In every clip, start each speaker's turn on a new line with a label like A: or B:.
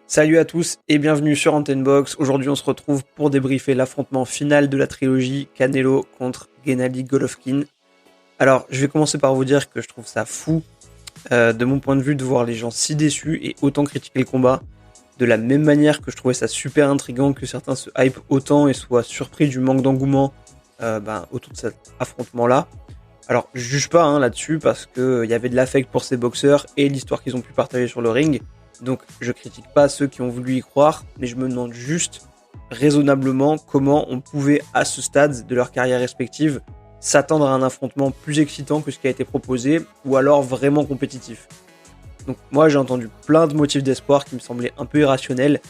A: Salut à tous et bienvenue sur Antenne Box. Aujourd'hui, on se retrouve pour débriefer l'affrontement final de la trilogie Canelo contre Gennady Golovkin. Alors, je vais commencer par vous dire que je trouve ça fou, de mon point de vue, de voir les gens si déçus et autant critiquer le combat. De la même manière que je trouvais ça super intriguant que certains se hype autant et soient surpris du manque d'engouement autour de cet affrontement-là. Alors, je juge pas là-dessus parce qu'il y avait de l'affect pour ces boxeurs et l'histoire qu'ils ont pu partager sur le ring. Donc je critique pas ceux qui ont voulu y croire, mais je me demande juste raisonnablement comment on pouvait à ce stade de leur carrière respective s'attendre à un affrontement plus excitant que ce qui a été proposé ou alors vraiment compétitif. Donc moi j'ai entendu plein de motifs d'espoir qui me semblaient un peu irrationnels,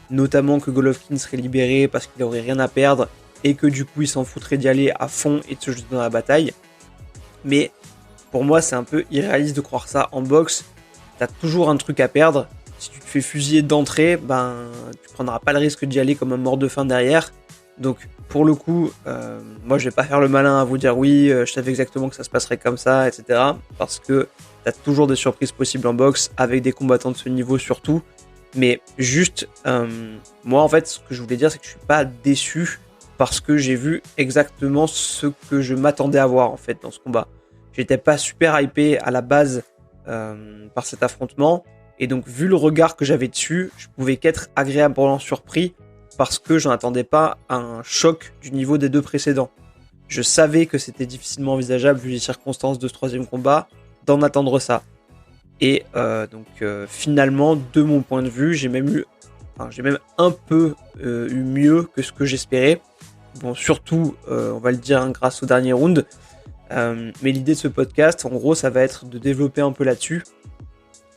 A: notamment que Golovkin serait libéré parce qu'il aurait rien à perdre et que du coup il s'en foutrait d'y aller à fond et de se jeter dans la bataille. Mais pour moi c'est un peu irréaliste de croire ça en boxe. T'as toujours un truc à perdre. Si tu te fais fusiller d'entrée, tu prendras pas le risque d'y aller comme un mort de faim derrière. Donc pour le coup, moi je vais pas faire le malin à vous dire oui, je savais exactement que ça se passerait comme ça, etc. Parce que t'as toujours des surprises possibles en boxe avec des combattants de ce niveau surtout. Mais juste, moi en fait, ce que je voulais dire, c'est que je suis pas déçu parce que j'ai vu exactement ce que je m'attendais à voir en fait dans ce combat. J'étais pas super hypé à la base par cet affrontement. Et donc, vu le regard que j'avais dessus, je pouvais qu'être agréablement surpris parce que j'en attendais pas un choc du niveau des deux précédents. Je savais que c'était difficilement envisageable, vu les circonstances de ce troisième combat, d'en attendre ça. Et finalement, de mon point de vue, j'ai même un peu eu mieux que ce que j'espérais. Bon, surtout, on va le dire, grâce au dernier round. Mais l'idée de ce podcast, en gros, ça va être de développer un peu là-dessus.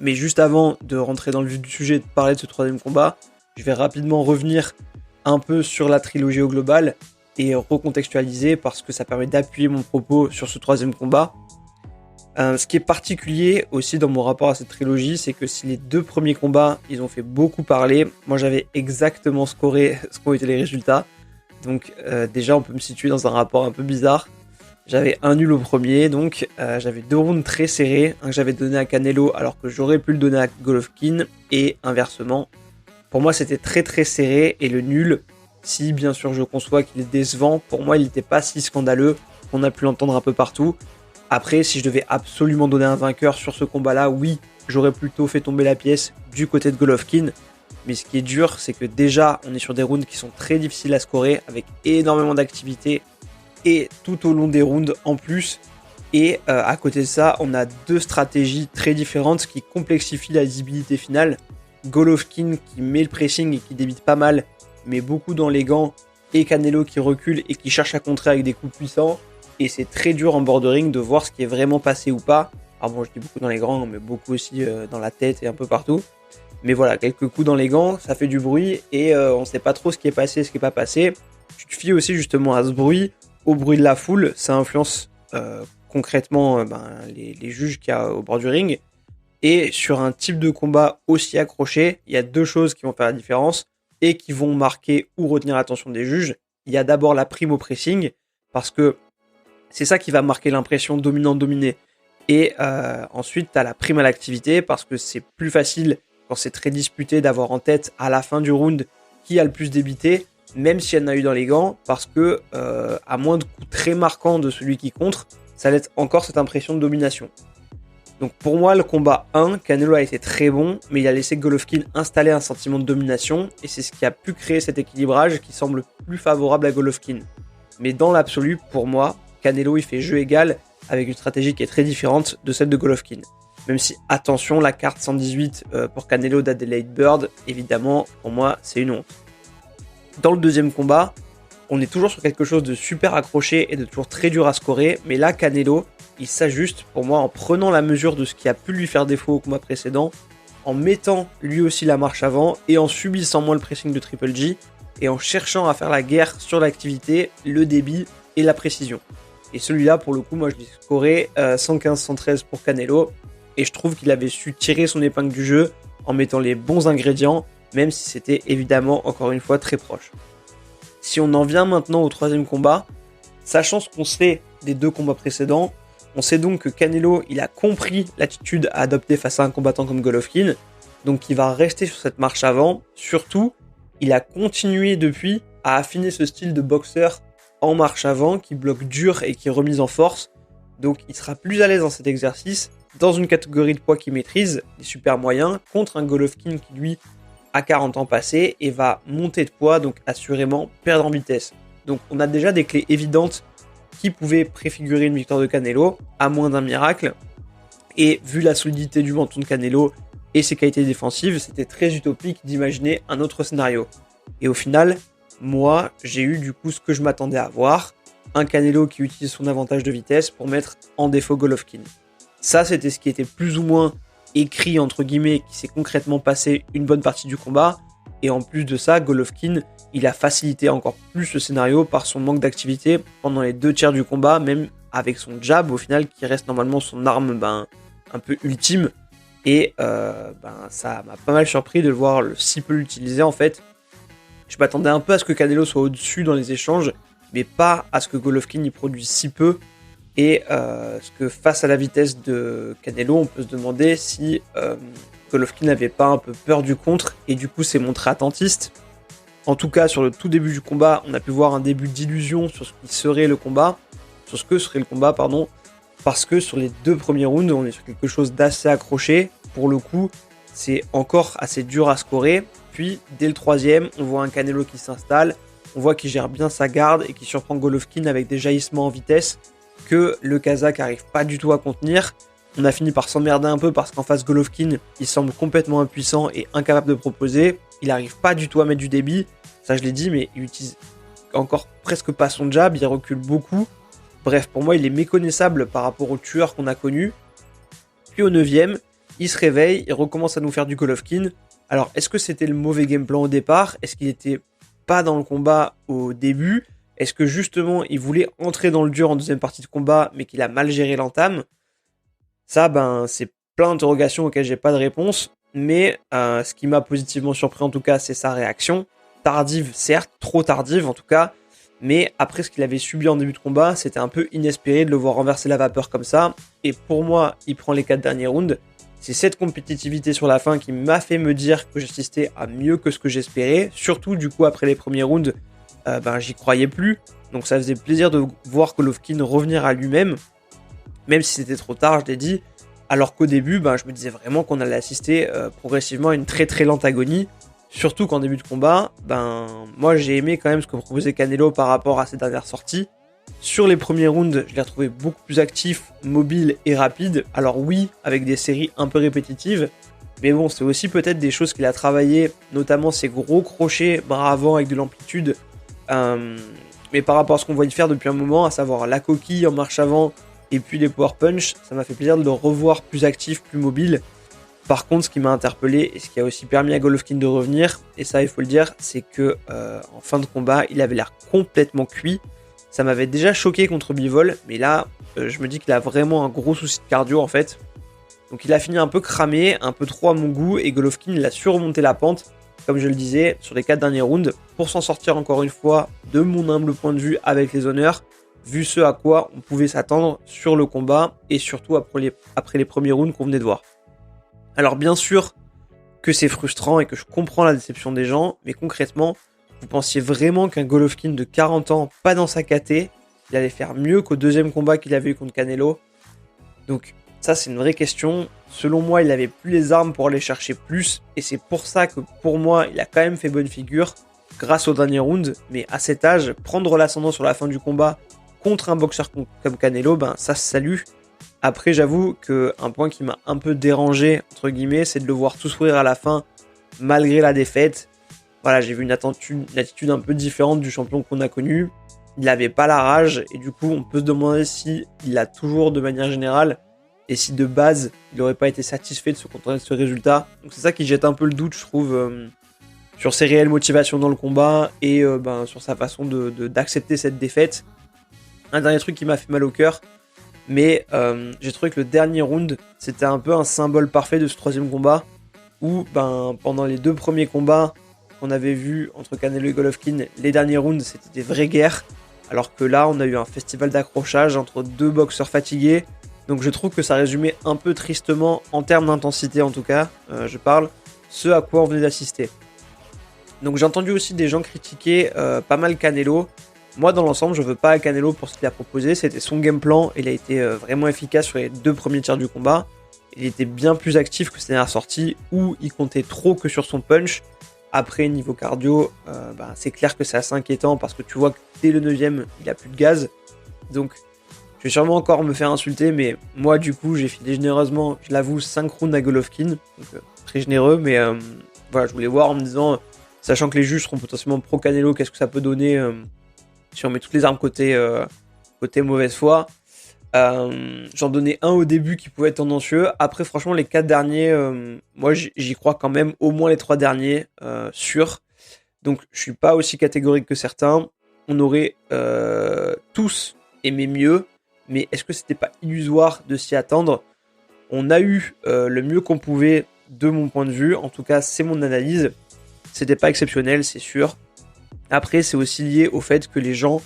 A: Mais juste avant de rentrer dans le vif du sujet et de parler de ce troisième combat, je vais rapidement revenir un peu sur la trilogie au global et recontextualiser parce que ça permet d'appuyer mon propos sur ce troisième combat. Ce qui est particulier aussi dans mon rapport à cette trilogie, c'est que si les deux premiers combats, ils ont fait beaucoup parler, moi j'avais exactement scoré ce qu'ont été les résultats. Donc déjà on peut me situer dans un rapport un peu bizarre. J'avais un nul au premier, donc j'avais deux rounds très serrés, un que j'avais donné à Canelo alors que j'aurais pu le donner à Golovkin, et inversement. Pour moi c'était très très serré, et le nul, si bien sûr je conçois qu'il est décevant, pour moi il n'était pas si scandaleux qu'on a pu l'entendre un peu partout. Après, si je devais absolument donner un vainqueur sur ce combat-là, oui, j'aurais plutôt fait tomber la pièce du côté de Golovkin. Mais ce qui est dur, c'est que déjà on est sur des rounds qui sont très difficiles à scorer, avec énormément d'activité, et tout au long des rounds en plus. Et à côté de ça, on a deux stratégies très différentes qui complexifient la visibilité finale. Golovkin qui met le pressing et qui débite pas mal, mais beaucoup dans les gants, et Canelo qui recule et qui cherche à contrer avec des coups puissants. Et c'est très dur en bordering de voir ce qui est vraiment passé ou pas. Alors bon, je dis beaucoup dans les gants, mais beaucoup aussi dans la tête et un peu partout. Mais voilà, quelques coups dans les gants, ça fait du bruit, et on sait pas trop ce qui est passé, ce qui est pas passé. Tu te fies aussi justement à ce bruit, au bruit de la foule, ça influence concrètement les juges qu'il y a au bord du ring. Et sur un type de combat aussi accroché, il y a deux choses qui vont faire la différence et qui vont marquer ou retenir l'attention des juges. Il y a d'abord la prime au pressing, parce que c'est ça qui va marquer l'impression dominant-dominé. Et ensuite, tu as la prime à l'activité, parce que c'est plus facile, quand c'est très disputé, d'avoir en tête à la fin du round qui a le plus débité, même si elle en a eu dans les gants, parce que à moins de coups très marquants de celui qui contre, ça laisse encore cette impression de domination. Donc pour moi, le combat 1, Canelo a été très bon, mais il a laissé Golovkin installer un sentiment de domination, et c'est ce qui a pu créer cet équilibrage qui semble plus favorable à Golovkin. Mais dans l'absolu, pour moi, Canelo il fait jeu égal avec une stratégie qui est très différente de celle de Golovkin. Même si, attention, la carte 118 pour Canelo d'Adelaide Bird, évidemment, pour moi, c'est une honte. Dans le deuxième combat, on est toujours sur quelque chose de super accroché et de toujours très dur à scorer, mais là, Canelo, il s'ajuste pour moi en prenant la mesure de ce qui a pu lui faire défaut au combat précédent, en mettant lui aussi la marche avant et en subissant moins le pressing de Triple G, et en cherchant à faire la guerre sur l'activité, le débit et la précision. Et celui-là, pour le coup, moi je l'ai scoré 115-113 pour Canelo, et je trouve qu'il avait su tirer son épingle du jeu en mettant les bons ingrédients, même si c'était évidemment encore une fois très proche. Si on en vient maintenant au troisième combat, sachant ce qu'on sait des deux combats précédents, on sait donc que Canelo il a compris l'attitude à adopter face à un combattant comme Golovkin, Donc il va rester sur cette marche avant. Surtout, il a continué depuis à affiner ce style de boxeur en marche avant, qui bloque dur et qui est remise en force. Donc il sera plus à l'aise dans cet exercice, dans une catégorie de poids qu'il maîtrise, les super moyens, contre un Golovkin qui lui a 40 ans passés et va monter de poids, donc assurément perdre en vitesse. Donc on a déjà des clés évidentes qui pouvaient préfigurer une victoire de Canelo, à moins d'un miracle. Et vu la solidité du menton de Canelo et ses qualités défensives, c'était très utopique d'imaginer un autre scénario. Et au final, moi, j'ai eu du coup ce que je m'attendais à voir, un Canelo qui utilise son avantage de vitesse pour mettre en défaut Golovkin. Ça, c'était ce qui était plus ou moins écrit, entre guillemets, qui s'est concrètement passé une bonne partie du combat. Et en plus de ça, Golovkin, il a facilité encore plus le scénario par son manque d'activité pendant les 2 tiers du combat, même avec son jab, au final, qui reste normalement son arme un peu ultime. Et ça m'a pas mal surpris de le voir si peu l'utiliser, en fait. Je m'attendais un peu à ce que Canelo soit au-dessus dans les échanges, mais pas à ce que Golovkin y produise si peu. Et ce que face à la vitesse de Canelo, on peut se demander si Golovkin n'avait pas un peu peur du contre et du coup s'est montré attentiste. En tout cas, sur le tout début du combat, on a pu voir un début d'illusion sur ce qui serait le combat, parce que sur les 2 premiers rounds, on est sur quelque chose d'assez accroché. Pour le coup, c'est encore assez dur à scorer. Puis, dès le 3e, on voit un Canelo qui s'installe, on voit qu'il gère bien sa garde et qui surprend Golovkin avec des jaillissements en vitesse que le Kazakh n'arrive pas du tout à contenir. On a fini par s'emmerder un peu parce qu'en face Golovkin, il semble complètement impuissant et incapable de proposer. Il n'arrive pas du tout à mettre du débit, ça je l'ai dit, mais il utilise encore presque pas son jab, il recule beaucoup. Bref, pour moi, il est méconnaissable par rapport au tueur qu'on a connu. Puis au 9e, il se réveille, il recommence à nous faire du Golovkin. Alors, est-ce que c'était le mauvais game plan au départ ? Est-ce qu'il n'était pas dans le combat au début ? Est-ce que justement, il voulait entrer dans le dur en deuxième partie de combat, mais qu'il a mal géré l'entame ? Ça, c'est plein d'interrogations auxquelles j'ai pas de réponse. Mais ce qui m'a positivement surpris en tout cas, c'est sa réaction. Tardive, certes, trop tardive en tout cas. Mais après ce qu'il avait subi en début de combat, c'était un peu inespéré de le voir renverser la vapeur comme ça. Et pour moi, il prend les 4 derniers rounds. C'est cette compétitivité sur la fin qui m'a fait me dire que j'assistais à mieux que ce que j'espérais. Surtout du coup après les premiers rounds, j'y croyais plus. Donc ça faisait plaisir de voir Golovkin revenir à lui-même. Même si c'était trop tard, je l'ai dit. Alors qu'au début, je me disais vraiment qu'on allait assister progressivement à une très très lente agonie. Surtout qu'en début de combat, moi j'ai aimé quand même ce que proposait Canelo par rapport à ses dernières sorties. Sur les premiers rounds, je l'ai retrouvé beaucoup plus actif, mobile et rapide. Alors oui, avec des séries un peu répétitives, mais bon, c'est aussi peut-être des choses qu'il a travaillé, notamment ses gros crochets bras avant avec de l'amplitude. Mais par rapport à ce qu'on voit faire depuis un moment, à savoir la coquille en marche avant et puis les power punch, ça m'a fait plaisir de le revoir plus actif, plus mobile. Par contre, ce qui m'a interpellé et ce qui a aussi permis à Golovkin de revenir, et ça il faut le dire, c'est que en fin de combat, il avait l'air complètement cuit. Ça m'avait déjà choqué contre Bivol, mais là, je me dis qu'il a vraiment un gros souci de cardio en fait. Donc il a fini un peu cramé, un peu trop à mon goût, et Golovkin il a su remonter la pente, comme je le disais, sur les 4 derniers rounds, pour s'en sortir encore une fois de mon humble point de vue avec les honneurs, vu ce à quoi on pouvait s'attendre sur le combat, et surtout après les premiers rounds qu'on venait de voir. Alors bien sûr que c'est frustrant et que je comprends la déception des gens, mais concrètement, vous pensiez vraiment qu'un Golovkin de 40 ans, pas dans sa caté, il allait faire mieux qu'au deuxième combat qu'il avait eu contre Canelo ? Donc ça c'est une vraie question. Selon moi, il n'avait plus les armes pour aller chercher plus, et c'est pour ça que pour moi, il a quand même fait bonne figure grâce au dernier round, mais à cet âge, prendre l'ascendant sur la fin du combat contre un boxeur comme Canelo, ça se salue. Après, j'avoue qu'un point qui m'a un peu dérangé, entre guillemets, c'est de le voir tout sourire à la fin, malgré la défaite. Voilà, j'ai vu une attitude un peu différente du champion qu'on a connu. Il n'avait pas la rage, et du coup, on peut se demander s'il l'a toujours de manière générale, et si de base, il n'aurait pas été satisfait de se contenter de ce résultat. Donc c'est ça qui jette un peu le doute, je trouve, sur ses réelles motivations dans le combat, et sur sa façon d'accepter cette défaite. Un dernier truc qui m'a fait mal au cœur, mais j'ai trouvé que le dernier round, c'était un peu un symbole parfait de ce troisième combat, où pendant les 2 premiers combats qu'on avait vus entre Canelo et Golovkin, les derniers rounds, c'était des vraies guerres, alors que là, on a eu un festival d'accrochage entre 2 boxeurs fatigués. Donc je trouve que ça résumait un peu tristement, en termes d'intensité en tout cas, je parle, ce à quoi on venait d'assister. Donc j'ai entendu aussi des gens critiquer pas mal Canelo. Moi dans l'ensemble je veux pas Canelo pour ce qu'il a proposé, c'était son game plan, il a été vraiment efficace sur les 2 premiers tiers du combat. Il était bien plus actif que ses dernières sorties où il comptait trop que sur son punch. Après niveau cardio, c'est clair que c'est assez inquiétant parce que tu vois que dès le 9ème il a plus de gaz. Donc je vais sûrement encore me faire insulter, mais moi du coup j'ai filé généreusement, je l'avoue, 5 rounds à Golovkin, donc très généreux, mais voilà, je voulais voir en me disant, sachant que les juges seront potentiellement pro Canelo, qu'est-ce que ça peut donner si on met toutes les armes côté mauvaise foi. J'en donnais un au début qui pouvait être tendancieux, après franchement les 4 derniers, moi j'y crois quand même, au moins les 3 derniers, sûrs, donc je suis pas aussi catégorique que certains, on aurait tous aimé mieux. Mais est-ce que c'était pas illusoire de s'y attendre? On a eu le mieux qu'on pouvait de mon point de vue. En tout cas, c'est mon analyse. C'était pas exceptionnel, c'est sûr. Après, c'est aussi lié au fait que les gens,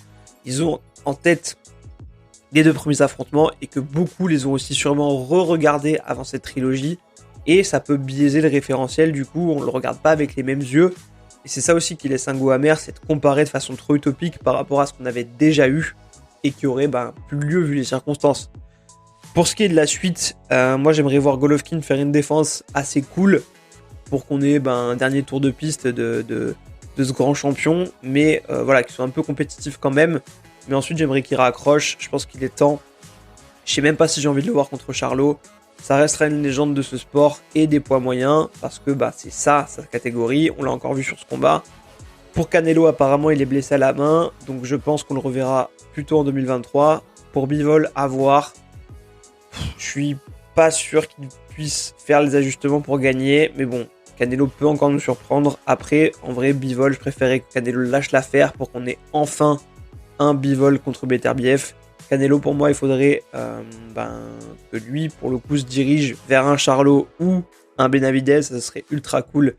A: ils ont en tête les 2 premiers affrontements et que beaucoup les ont aussi sûrement re-regardés avant cette trilogie. Et ça peut biaiser le référentiel, du coup, on le regarde pas avec les mêmes yeux. Et c'est ça aussi qui laisse un goût amer, c'est de comparer de façon trop utopique par rapport à ce qu'on avait déjà eu et qui aurait plus lieu vu les circonstances. Pour ce qui est de la suite, moi j'aimerais voir Golovkin faire une défense assez cool pour qu'on ait un dernier tour de piste de ce grand champion, mais voilà, qui soit un peu compétitif quand même. Mais ensuite j'aimerais qu'il raccroche, je pense qu'il est temps. Je sais même pas si j'ai envie de le voir contre Charlo. Ça restera une légende de ce sport et des poids moyens, parce que c'est ça, sa catégorie, on l'a encore vu sur ce combat. Pour Canelo, apparemment, il est blessé à la main, donc je pense qu'on le reverra plutôt en 2023. Pour Bivol, à voir. Je suis pas sûr qu'il puisse faire les ajustements pour gagner, mais bon, Canelo peut encore nous surprendre. Après, en vrai, Bivol, je préférais que Canelo lâche l'affaire pour qu'on ait enfin un Bivol contre Beterbiev. Canelo, pour moi, il faudrait que lui, pour le coup, se dirige vers un Charlo ou un Benavidez, ça serait ultra cool.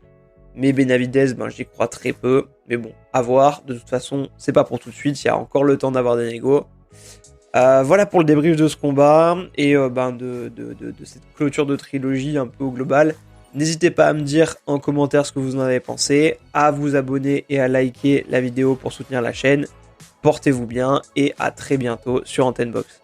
A: Mais Benavidez, j'y crois très peu. Mais bon, à voir. De toute façon, c'est pas pour tout de suite. Il y a encore le temps d'avoir des négos. Voilà pour le débrief de ce combat et de cette clôture de trilogie un peu au global. N'hésitez pas à me dire en commentaire ce que vous en avez pensé, à vous abonner et à liker la vidéo pour soutenir la chaîne. Portez-vous bien et à très bientôt sur Antenne Box.